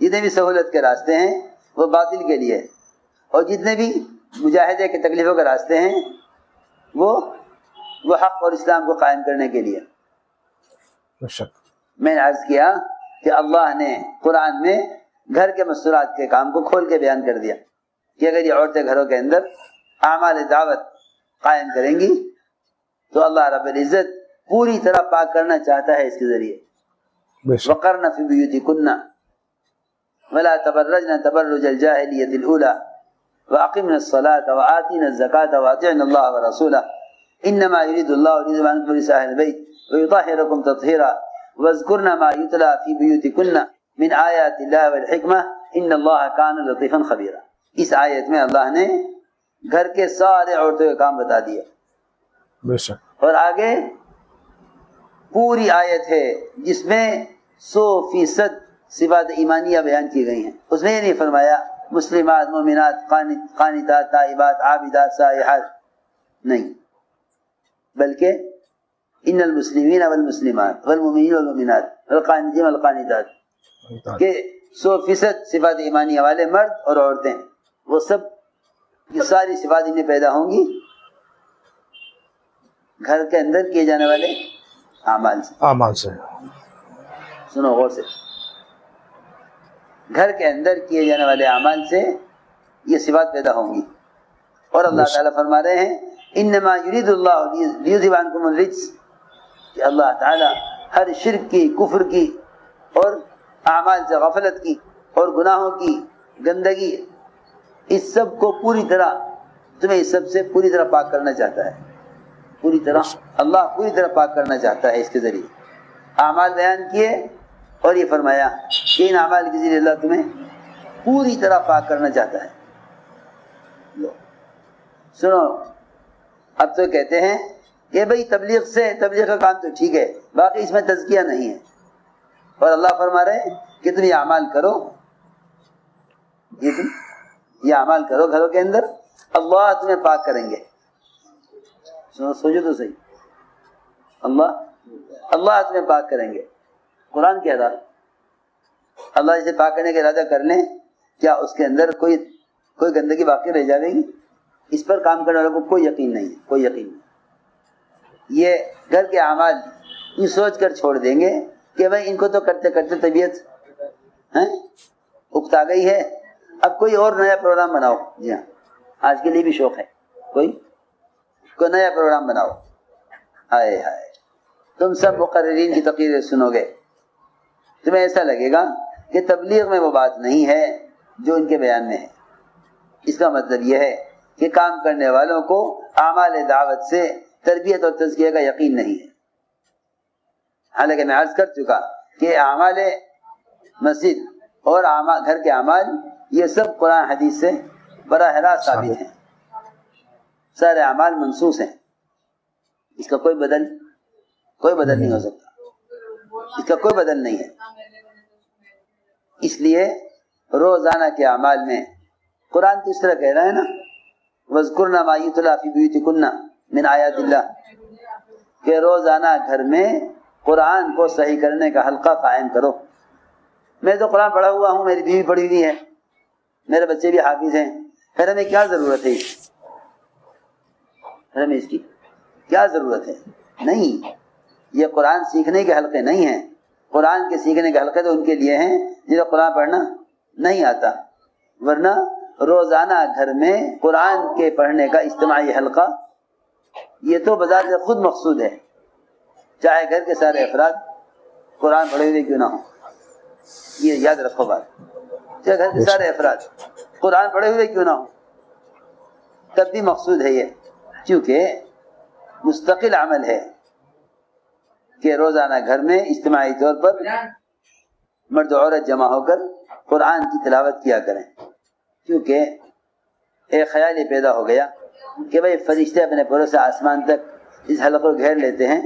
جتنے بھی سہولت کے راستے ہیں وہ باطل کے لیے، اور جتنے بھی مجاہدے کے تکلیفوں کے راستے ہیں وہ حق اور اسلام کو قائم کرنے کے لیے۔ بے شک۔ میں نے عرض کیا کہ اللہ نے قرآن میں گھر کے مستورات کے کام کو کھول کے بیان کر دیا کہ اگر یہ عورتیں گھروں کے اندر اعمال دعوت قائم کریں گی تو اللہ رب العزت پوری طرح پاک کرنا چاہتا ہے اس کے ذریعے۔ بے شک۔ وقرن فی بیوتکن ولا تبرجن تبرج الجاہلیۃ الاولی واقمن الصلاة وآتین الزکاة واطعن اللہ ورسولہ انما یرید اللہ لیذهب عنکم رجس اہل البیت ویطہرکم تطہیرا واذکرن ما یتلی فی بیوتکن من آیات اللہ والحکمہ ان اللہ کان لطیفا خبیرا۔ اس آیت میں اللہ نے گھر کے سارے عورتوں کے کام بتا دیا، بے شک۔ اور آگے پوری آیت ہے جس میں 100% صفات ایمانیہ بیان کی گئی ہیں۔ اس میں یہ نہیں فرمایا مسلمات، مومنات، قانتات، تائبات، عابدات، سائحات، نہیں، بلکہ ان المسلمین والمسلمات والمؤمنین والمؤمنات والقانتین والقانتات، کہ 100% صفات ایمانیہ والے مرد اور عورتیں، وہ سب یہ ساری صفات انہیں پیدا ہوں گی گھر کے اندر کیے جانے والے اعمال سے۔ اعمال سے۔ سنو غور سے، گھر کے اندر کیے جانے والے اعمال سے یہ صفات پیدا ہوں گی، اور اللہ تعالیٰ فرما رہے ہیں انما یرید اللہ لیذهب عنکم الرجس، کہ اللہ تعالیٰ ہر شرک کی، کفر کی اور اعمال سے غفلت کی اور گناہوں کی گندگی، اس سب کو پوری طرح تمہیں اس سب سے پوری طرح پاک کرنا چاہتا ہے، پوری طرح اللہ پوری طرح پاک کرنا چاہتا ہے اس کے ذریعے۔ اعمال بیان کیے اور یہ فرمایا کہ ان اعمال کے ذریعے اللہ تمہیں پوری طرح پاک کرنا چاہتا ہے۔ لو سنو، اب تو کہتے ہیں کہ بھئی تبلیغ کا کام تو ٹھیک ہے، باقی اس میں تزکیہ نہیں ہے، اور اللہ فرما رہے ہیں کہ تم یہ اعمال کرو، یہ اعمال کرو گھروں کے اندر، اللہ تمہیں پاک کریں گے۔ سوچو تو صحیح، اللہ تمہیں پاک کریں گے۔ قرآن کہہ رہا اللہ جسے پاک کرنے کا ارادہ کر لیں، کیا اس کے اندر کوئی گندگی باقی رہ جائے گی؟ اس پر کام کرنے والوں کو کوئی یقین نہیں، کوئی یقین نہیں۔ یہ گھر کے اعمال یہ سوچ کر چھوڑ دیں گے کہ بھائی ان کو تو کرتے کرتے طبیعت اکتا گئی ہے، اب کوئی اور نیا پروگرام بناؤ۔ جی ہاں، آج کے لیے بھی شوق ہے، کوئی نیا پروگرام بناؤ۔ ہائے ہائے، تم سب مقررین کی تقریریں سنو گے، تمہیں ایسا لگے گا کہ تبلیغ میں وہ بات نہیں ہے جو ان کے بیان میں ہے۔ اس کا مطلب یہ ہے کہ کام کرنے والوں کو اعمال دعوت سے تربیت اور تزکیہ کا یقین نہیں ہے۔ حالانکہ میں عرض کر چکا کہ اعمال مسجد اور گھر کے اعمال یہ سب قرآن حدیث سے براہ راست ثابت ہیں، سارے اعمال منسوخ ہیں، اس کا کوئی بدل نہیں ہو سکتا، اس کا کوئی بدل نہیں ہے۔ اس لیے روزانہ کے اعمال میں قرآن تو اس طرح کہہ رہا ہے نا، وَاذْكُرْنَ مَا يُتْلَى فِي بُيُوتِكُنَّ مِنْ آیَاتِ اللَّهِ، کہ روزانہ گھر میں قرآن کو صحیح کرنے کا حلقہ قائم کرو۔ میں تو قرآن پڑھا ہوا ہوں، میری بیوی پڑھی ہوئی ہے، میرے بچے بھی حافظ ہیں، پھر ہمیں کیا ضرورت ہے ہمیں اس کی کیا ضرورت ہے؟ نہیں، یہ قرآن سیکھنے کے حلقے نہیں ہیں۔ قرآن کے سیکھنے کے حلقے تو ان کے لیے ہیں جنہیں قرآن پڑھنا نہیں آتا، ورنہ روزانہ گھر میں قرآن کے پڑھنے کا اجتماعی حلقہ یہ تو بذات خود مقصود ہے، چاہے گھر کے سارے افراد قرآن پڑھے ہوئے کیوں نہ ہوں، یہ یاد رکھو بات، چاہے گھر کے سارے افراد قرآن پڑھے ہوئے کیوں نہ ہوں، تب بھی مقصود ہے یہ، کیونکہ مستقل عمل ہے کہ روزانہ گھر میں اجتماعی طور پر مرد و عورت جمع ہو کر قرآن کی تلاوت کیا کریں، کیونکہ ایک خیال یہ پیدا ہو گیا کہ بھئی فرشتے اپنے پروں سے آسمان تک اس حلقے کو گھیر لیتے ہیں،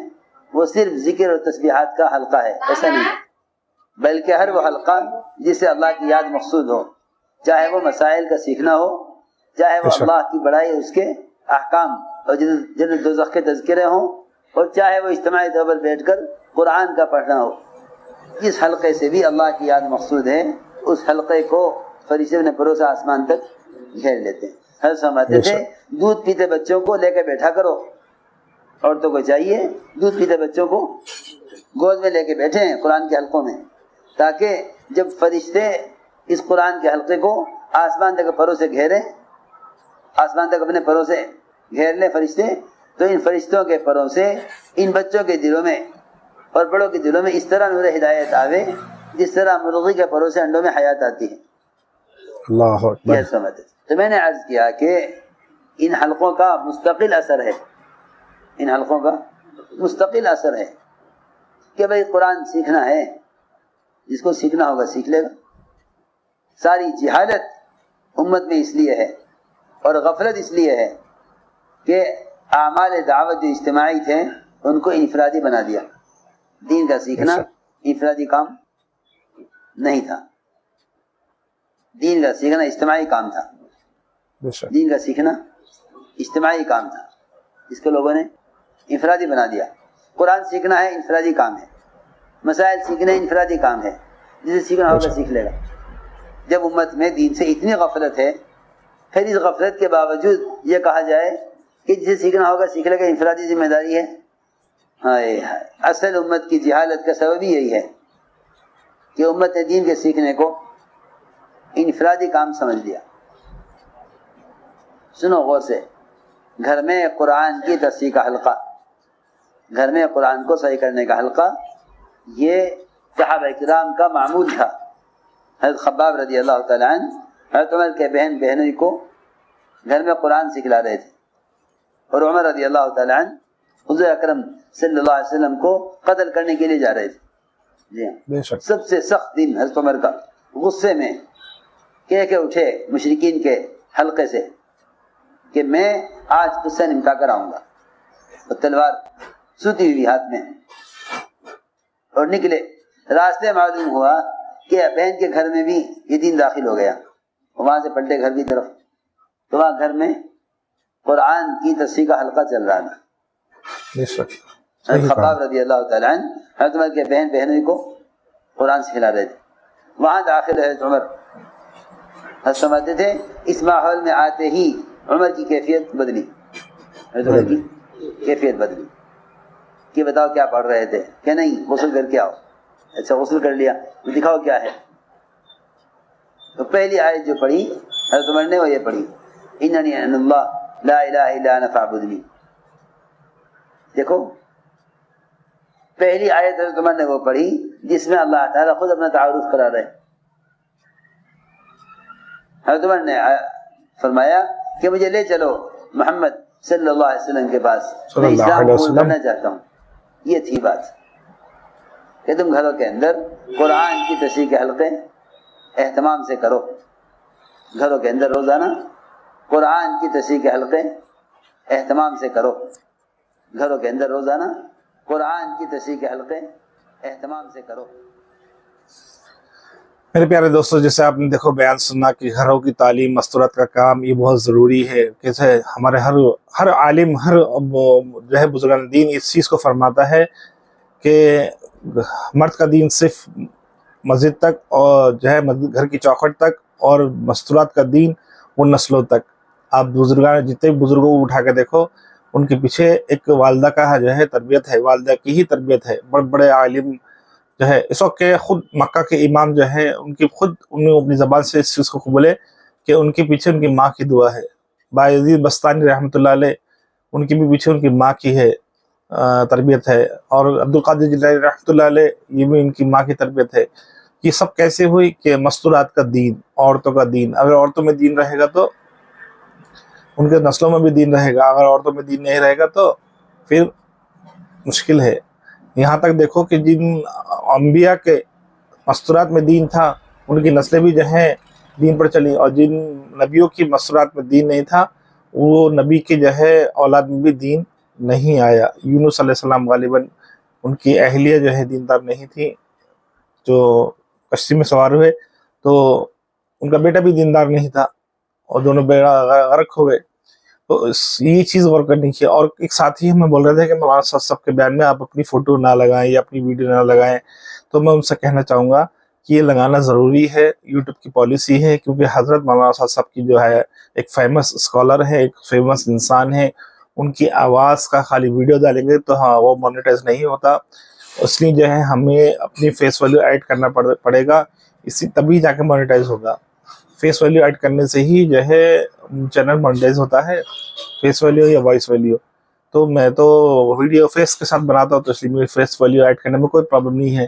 وہ صرف ذکر اور تسبیحات کا حلقہ ہے، ایسا نہیں، بلکہ ہر وہ حلقہ جس سے اللہ کی یاد مقصود ہو، چاہے وہ مسائل کا سیکھنا ہو، چاہے وہ اللہ کی بڑائی اس کے احکام اور جنت دوزخ کے تذکرے ہوں، اور چاہے وہ اجتماعی طور پر بیٹھ کر قرآن کا پڑھنا ہو، اس حلقے سے بھی اللہ کی یاد مقصود ہے اس حلقے کو فرشتے نے پروسا آسمان تک گھیر لیتے ہیں. حضرت فرماتے تھے دودھ پیتے بچوں کو لے کے بیٹھا کرو. عورتوں کو چاہیے دودھ پیتے بچوں کو گود میں لے کے بیٹھے ہیں قرآن کے حلقوں میں، تاکہ جب فرشتے اس قرآن کے حلقے کو آسمان تک پروں سے گھیریں، آسمان تک اپنے پروں سے گھیر لیں فرشتے، تو ان فرشتوں کے پروں سے ان بچوں کے دلوں میں اور بڑوں کے دلوں میں اس طرح نور ہدایت آوے جس طرح مرغی کے پروں سے انڈوں میں حیات آتی ہے. اللہ اکبر. یہ سمجھتے. تو میں نے عرض کیا کہ ان حلقوں کا مستقل اثر ہے، ان حلقوں کا مستقل اثر ہے کہ بھئی قرآن سیکھنا ہے، جس کو سیکھنا ہوگا سیکھ لے گا. ساری جہالت امت میں اس لیے ہے اور غفلت اس لیے ہے کہ اعمال دعوت جو اجتماعی تھے ان کو انفرادی بنا دیا. دین کا سیکھنا انفرادی کام نہیں تھا، دین کا سیکھنا اجتماعی کام تھا. دین کا سیکھنا اجتماعی کام تھا، اس کو لوگوں نے انفرادی بنا دیا. قرآن سیکھنا ہے انفرادی کام ہے، مسائل سیکھنا انفرادی کام ہے، جسے سیکھنا ہوگا سیکھ لے گا. جب امت میں دین سے اتنی غفلت ہے، پھر اس غفلت کے باوجود یہ کہا جائے کہ جسے سیکھنا ہوگا سیکھ لے گا، انفرادی ذمہ داری ہے. اصل امت کی جہالت کا سبب یہی ہے کہ امت نے دین کے سیکھنے کو انفرادی کام سمجھ لیا. سنو غور سے، گھر میں قرآن کی تصحیح کا حلقہ، گھر میں قرآن کو صحیح کرنے کا حلقہ، یہ صحابہ کرام کا معمول تھا. حضرت خباب رضی اللہ تعالیٰ عنہ حضرت عمر کے بہنوئی کو گھر میں قرآن سکھلا رہے تھے، اور عمر رضی اللہ تعالیٰ عنہ حضور اکرم صلی اللہ علیہ وسلم کو قتل کرنے کے لیے جا رہے تھے. جی ہاں، سب سے سخت دن حضرت عمر کا، غصے میں کہہ کے اٹھے مشرکین کے حلقے سے کہ میں آج قصہ نمٹا کر آؤں گا، اور تلوار سوتی ہوئی ہاتھ میں، اور نکلے. راستے معلوم ہوا کہ بہن کے گھر میں بھی یہ دین داخل ہو گیا، وہاں سے پلٹے گھر کی طرف، تو وہاں گھر میں قرآن کی تصحیح کا حلقہ چل رہا تھا. خباب رضی اللہ تعالیٰ عنہ حضرت عمر کے بہنوئی کو قرآن سکھلا رہے تھے. وہاں داخل ہے حضرت عمر. حضرت سمجھتے تھے اس ماحول میں آتے ہی عمر کی کیفیت بدلی، حضرت عمر کی کیفیت بدلی کہ بتاؤ کیا پڑھ رہے تھے؟ کہ نہیں غسل کر کے آؤ. اچھا غسل کر لیا، دکھاؤ کیا ہے. تو پہلی آیت جو پڑھی حضرت عمر نے وہ یہ پڑھی، اننی انا اللہ لا الہ الا انا فاعبدنی. دیکھو پہلی آیت حضرت عمر نے وہ پڑھی جس میں اللہ تعالیٰ خود اپنا تعارف کرا رہے. حضرت عمر نے فرمایا کہ مجھے لے چلو محمد صلی اللہ علیہ وسلم کے پاس، میں اسلام قبول کرنا چاہتا ہوں. یہ تھی بات کہ تم گھروں کے اندر قرآن کی تصحیح کے حلقے اہتمام سے کرو. گھروں کے اندر روزانہ قرآن کی تصحیح کے حلقے اہتمام سے کرو. گھروں کے اندر روزانہ قرآن کی تصحیح کے حلقے اہتمام سے کرو. میرے پیارے دوستو، جیسے آپ نے دیکھو بیان سنا کہ گھروں کی تعلیم مستورات کا کام یہ بہت ضروری ہے. کیسے ہمارے ہر عالم، ہر جو ہے بزرگان دین اس چیز کو فرماتا ہے کہ مرد کا دین صرف مسجد تک اور جو ہے گھر کی چوکھٹ تک، اور مستورات کا دین وہ نسلوں تک. آپ بزرگان جتنے بھی بزرگوں کو اٹھا کے دیکھو، ان کے پیچھے ایک والدہ کا جو ہے تربیت ہے، والدہ کی ہی تربیت ہے. بڑے بڑے عالم جو ہے اس وقت کے خود مکہ کے امام جو ہے ان کی خود انہوں اپنی زبان سے اس چیز کو بولے کہ ان کے پیچھے ان کی ماں کی دعا ہے. بایزید بستانی رحمۃ اللہ علیہ، ان کے بھی پیچھے ان کی ماں کی ہے تربیت ہے. اور عبدالقادر جیلانی رحمۃ اللہ علیہ، یہ بھی ان کی ماں کی تربیت ہے. یہ سب کیسے ہوئی کہ مستورات کا دین، عورتوں کا دین. اگر عورتوں میں دین رہے گا تو ان کے نسلوں میں بھی دین رہے گا، اگر عورتوں میں دین نہیں رہے گا تو پھر مشکل ہے. یہاں تک دیکھو کہ جن انبیاء کے مستورات میں دین تھا ان کی نسلیں بھی جو ہیں دین پر چلی، اور جن نبیوں کی مستورات میں دین نہیں تھا وہ نبی کے جو ہے اولاد میں بھی دین نہیں آیا. یونس علیہ السلام غالباً ان کی اہلیہ جو ہے دیندار نہیں تھی، جو کشتی میں سوار ہوئے تو ان کا بیٹا بھی دیندار نہیں تھا، اور دونوں بیڑا غرق ہو گئے. تو یہ چیز غور کرنی چاہیے. اور ایک ساتھی ہمیں بول رہے تھے کہ مولانا صاحب کے بیان میں آپ اپنی فوٹو نہ لگائیں یا اپنی ویڈیو نہ لگائیں، تو میں ان سے کہنا چاہوں گا کہ یہ لگانا ضروری ہے، یوٹیوب کی پالیسی ہے، کیونکہ حضرت مولانا صاحب کی جو ہے ایک فیمس اسکالر ہے، ایک فیمس انسان ہے، ان کی آواز کا خالی ویڈیو ڈالیں گے تو ہاں وہ مانیٹائز نہیں ہوتا، اس لیے جو ہے ہمیں اپنی فیس ویلیو ایڈ کرنا پڑے گا، اسی تبھی جا کے مانیٹائز ہوگا۔ فیس ویلیو ایڈ کرنے سے ہی جو ہے چینل مانیٹائز ہوتا ہے، فیس ویلیو یا وائس ویلیو۔ تو میں تو ویڈیو فیس کے ساتھ بناتا ہوں، تو اس لیے میری فیس ویلیو ایڈ کرنے میں کوئی پرابلم نہیں ہے۔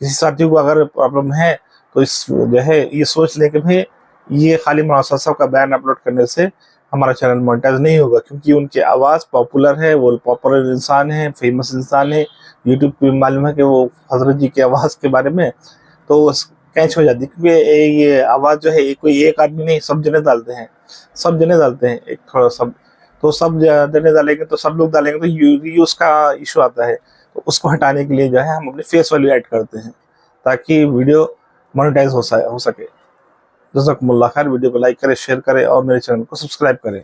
کسی ساتھی کو اگر پرابلم ہے تو اس جو ہے یہ سوچ لے کہ بھائی یہ خالی مولانا صاحب کا بیان اپلوڈ کرنے سے ہمارا چینل مانیٹائز نہیں ہوگا، کیونکہ ان کی آواز پاپولر ہے، وہ پاپولر انسان ہے، فیمس انسان ہے، یوٹیوب پہ معلوم ہے کہ وہ حضرت جی کی آواز کے بارے میں تو کیچ ہو جاتی، کیونکہ یہ آواز جو ہے کوئی ایک آدمی نہیں، سب جنے ڈالتے ہیں، سب جنے ڈالتے ہیں، ایک تھوڑا سب، تو سب جنے ڈالیں گے تو سب لوگ ڈالیں گے تو یوز کا ایشو آتا ہے، تو اس کو ہٹانے کے لیے جو ہے ہم اپنے فیس ویلیو ایڈ کرتے ہیں تاکہ ویڈیو مانیٹائز ہو سکے۔ جزاکم اللہ خیر، ویڈیو کو لائک کرے، شیئر کرے اور میرے چینل کو سبسکرائب کرے۔